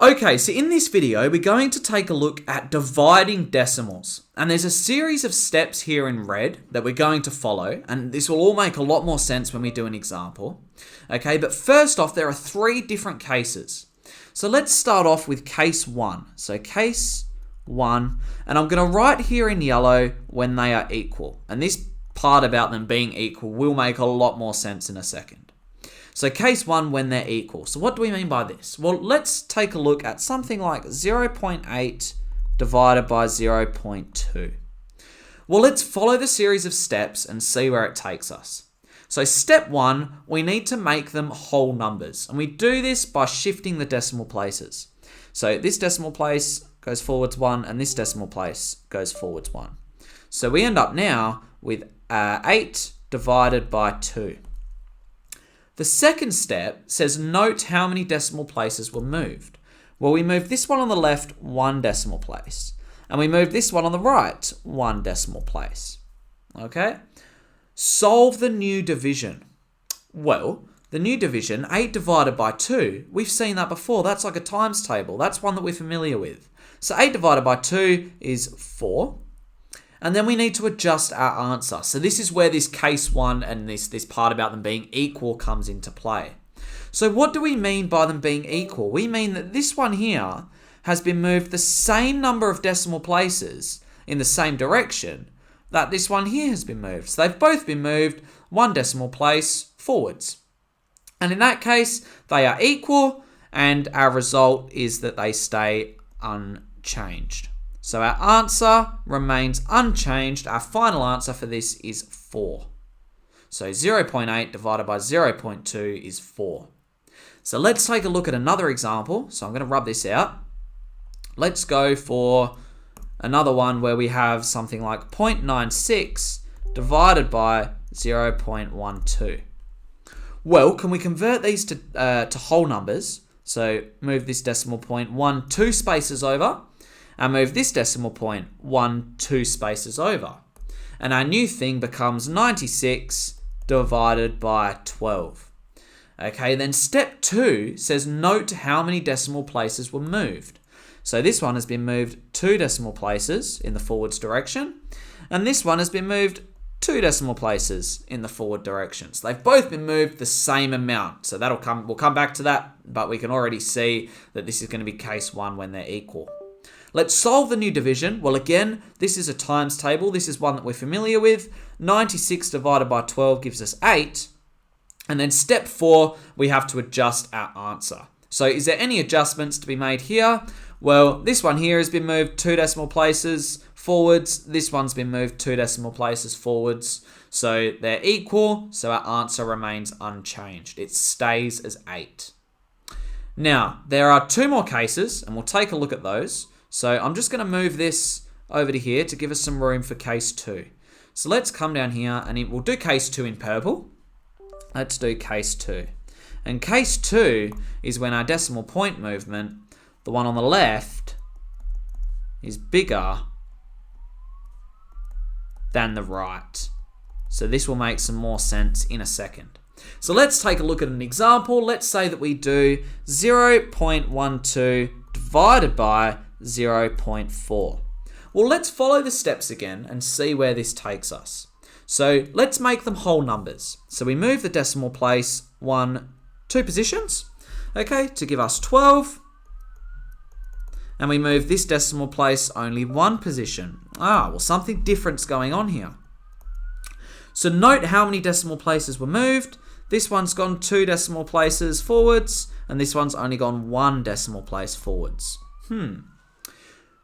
Okay, so in this video, we're going to take a look at dividing decimals. And there's a series of steps here in red that we're going to follow, and this will all make a lot more sense when we do an example. Okay, but first off, there are 3 different cases. So let's start off with case 1. So case 1, and I'm going to write here in yellow when they are equal. And this part about them being equal will make a lot more sense in a second. So case 1, when they're equal. So what do we mean by this? Well, let's take a look at something like 0.8 divided by 0.2. Well, let's follow the series of steps and see where it takes us. So step 1, we need to make them whole numbers. And we do this by shifting the decimal places. So this decimal place goes forwards 1 and this decimal place goes forwards 1. So we end up now with 8 divided by 2. The second step says note how many decimal places were moved. Well, we moved this one on the left 1 decimal place. And we moved this one on the right 1 decimal place. Okay? Solve the new division. Well, the new division, 8 divided by 2, we've seen that before. That's like a times table. That's one that we're familiar with. So 8 divided by 2 is 4. And then we need to adjust our answer. So this is where this case 1 and this part about them being equal comes into play. So what do we mean by them being equal? We mean that this one here has been moved the same number of decimal places in the same direction that this one here has been moved. So they've both been moved 1 decimal place forwards. And in that case, they are equal, and our result is that they stay unchanged. So our answer remains unchanged. Our final answer for this is 4. So 0.8 divided by 0.2 is 4. So let's take a look at another example. So I'm going to rub this out. Let's go for another one where we have something like 0.96 divided by 0.12. Well, can we convert these to whole numbers? So move this decimal point 2 spaces over. And move this decimal point 2 spaces over. And our new thing becomes 96 divided by 12. Okay, then step 2 says note how many decimal places were moved. So this one has been moved 2 decimal places in the forwards direction. And this one has been moved 2 decimal places in the forward direction. So they've both been moved the same amount. So we'll come back to that, but we can already see that this is going to be case 1 when they're equal. Let's solve the new division. Well, again, this is a times table. This is one that we're familiar with. 96 divided by 12 gives us 8. And then step 4, we have to adjust our answer. So is there any adjustments to be made here? Well, this one here has been moved 2 decimal places forwards. This one's been moved 2 decimal places forwards. So they're equal, so our answer remains unchanged. It stays as 8. Now, there are 2 more cases, and we'll take a look at those. So I'm just going to move this over to here to give us some room for case 2. So let's come down here and we'll do case 2 in purple. Let's do case 2. And case 2 is when our decimal point movement, the one on the left, is bigger than the right. So this will make some more sense in a second. So let's take a look at an example. Let's say that we do 0.12 divided by 0.4. Well, let's follow the steps again and see where this takes us. So let's make them whole numbers. So we move the decimal place 2 positions, okay, to give us 12. And we move this decimal place only 1 position. Well, something different's going on here. So note how many decimal places were moved. This one's gone 2 decimal places forwards, and this one's only gone 1 decimal place forwards.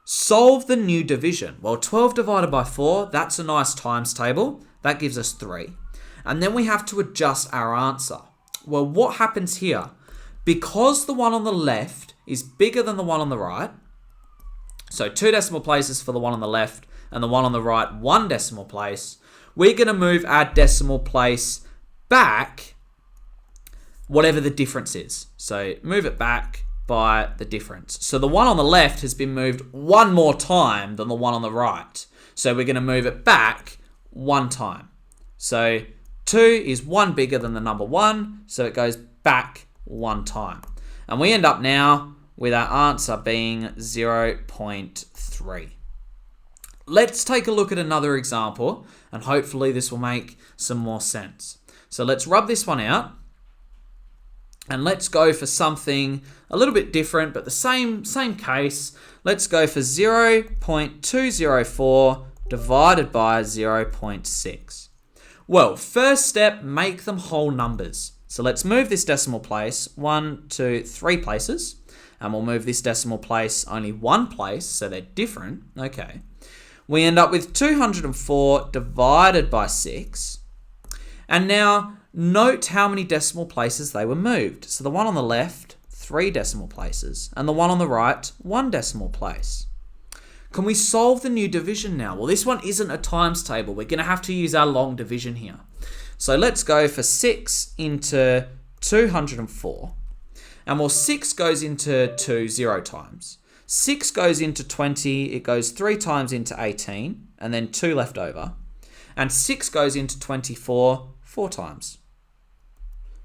Solve the new division. Well, 12 divided by 4, that's a nice times table. That gives us 3. And then we have to adjust our answer. Well, what happens here? Because the one on the left is bigger than the one on the right, so 2 decimal places for the one on the left and the one on the right 1 decimal place, we're going to move our decimal place back whatever the difference is. So move it back by the difference. So the one on the left has been moved 1 more time than the one on the right. So we're going to move it back 1 time. So 2 is 1 bigger than the number 1, so it goes back 1 time. And we end up now with our answer being 0.3. Let's take a look at another example, and hopefully this will make some more sense. So let's rub this one out, and let's go for something a little bit different, but the same case. Let's go for 0.204 divided by 0.6. Well, first step, make them whole numbers. So let's move this decimal place 1, 2, 3 places, and we'll move this decimal place only one place, so they're different. Okay. We end up with 204 divided by 6. And now note how many decimal places they were moved. So the one on the left, 3 decimal places, and the one on the right, 1 decimal place. Can we solve the new division now? Well, this one isn't a times table. We're going to have to use our long division here. So let's go for 6 into 204. And well, 6 goes into 2 0 times. 6 goes into 20, it goes 3 times into 18, and then 2 left over. And 6 goes into 24 4 times.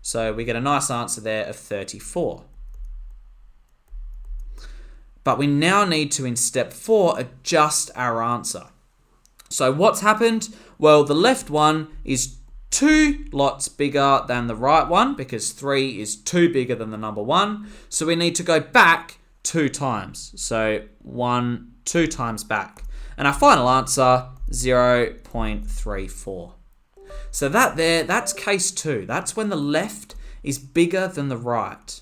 So we get a nice answer there of 34. But we now need to, in step 4, adjust our answer. So what's happened? Well, the left one is 2 lots bigger than the right one because 3 is 2 bigger than the number 1. So we need to go back 2 times. So 2 times back. And our final answer, 0.34. So that's case 2. That's when the left is bigger than the right.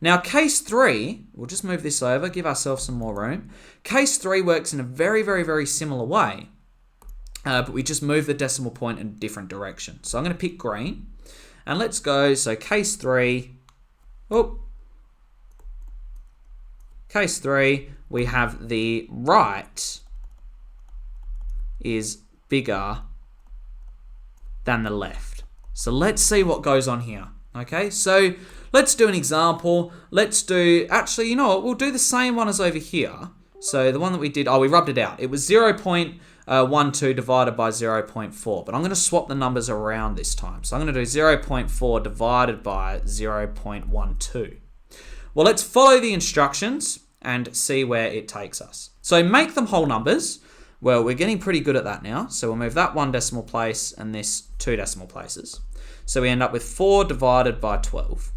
Now case 3, we'll just move this over, give ourselves some more room. Case 3 works in a very, very, very similar way. But we just move the decimal point in a different direction. So I'm going to pick green. And let's go, so case 3, case 3, we have the right is bigger than the left. So let's see what goes on here. Okay, so let's do an example. Actually, you know what? We'll do the same one as over here. So the one that we did, we rubbed it out. It was 0.12 divided by 0.4. But I'm going to swap the numbers around this time. So I'm going to do 0.4 divided by 0.12. Well, let's follow the instructions and see where it takes us. So make them whole numbers. Well, we're getting pretty good at that now. So we'll move that 1 decimal place and this 2 decimal places. So we end up with 4 divided by 12.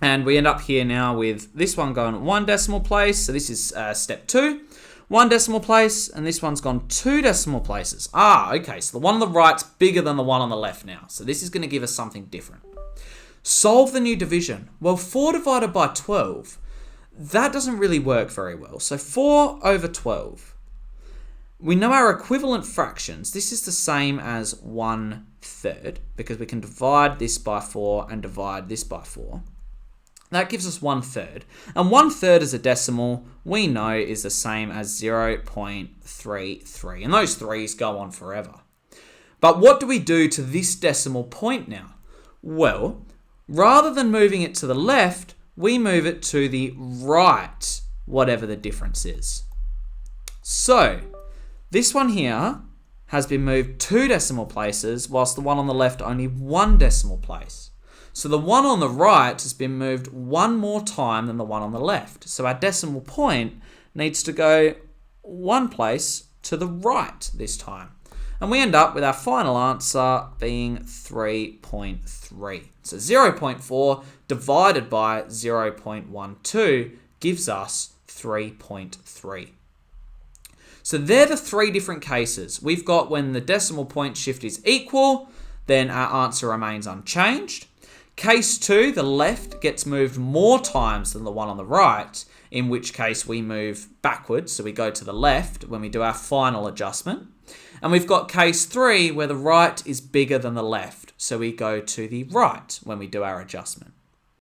And we end up here now with this one going 1 decimal place. So this is step 2. 1 decimal place, and this one's gone 2 decimal places. Okay, so the one on the right's bigger than the one on the left now. So this is going to give us something different. Solve the new division. Well, 4 divided by 12, that doesn't really work very well. So 4 over 12. We know our equivalent fractions. This is the same as 1/3 because we can divide this by 4 and divide this by 4. That gives us 1/3. And 1/3 as a decimal, we know is the same as 0.33. And those 3's go on forever. But what do we do to this decimal point now? Well, rather than moving it to the left, we move it to the right, whatever the difference is. So this one here has been moved 2 decimal places, whilst the one on the left only 1 decimal place. So the one on the right has been moved 1 more time than the one on the left. So our decimal point needs to go 1 place to the right this time. And we end up with our final answer being 3.3. So 0.4 divided by 0.12 gives us 3.3. So they're the 3 different cases. We've got when the decimal point shift is equal, then our answer remains unchanged. Case 2, the left gets moved more times than the one on the right, in which case we move backwards, so we go to the left when we do our final adjustment. And we've got case 3, where the right is bigger than the left, so we go to the right when we do our adjustment.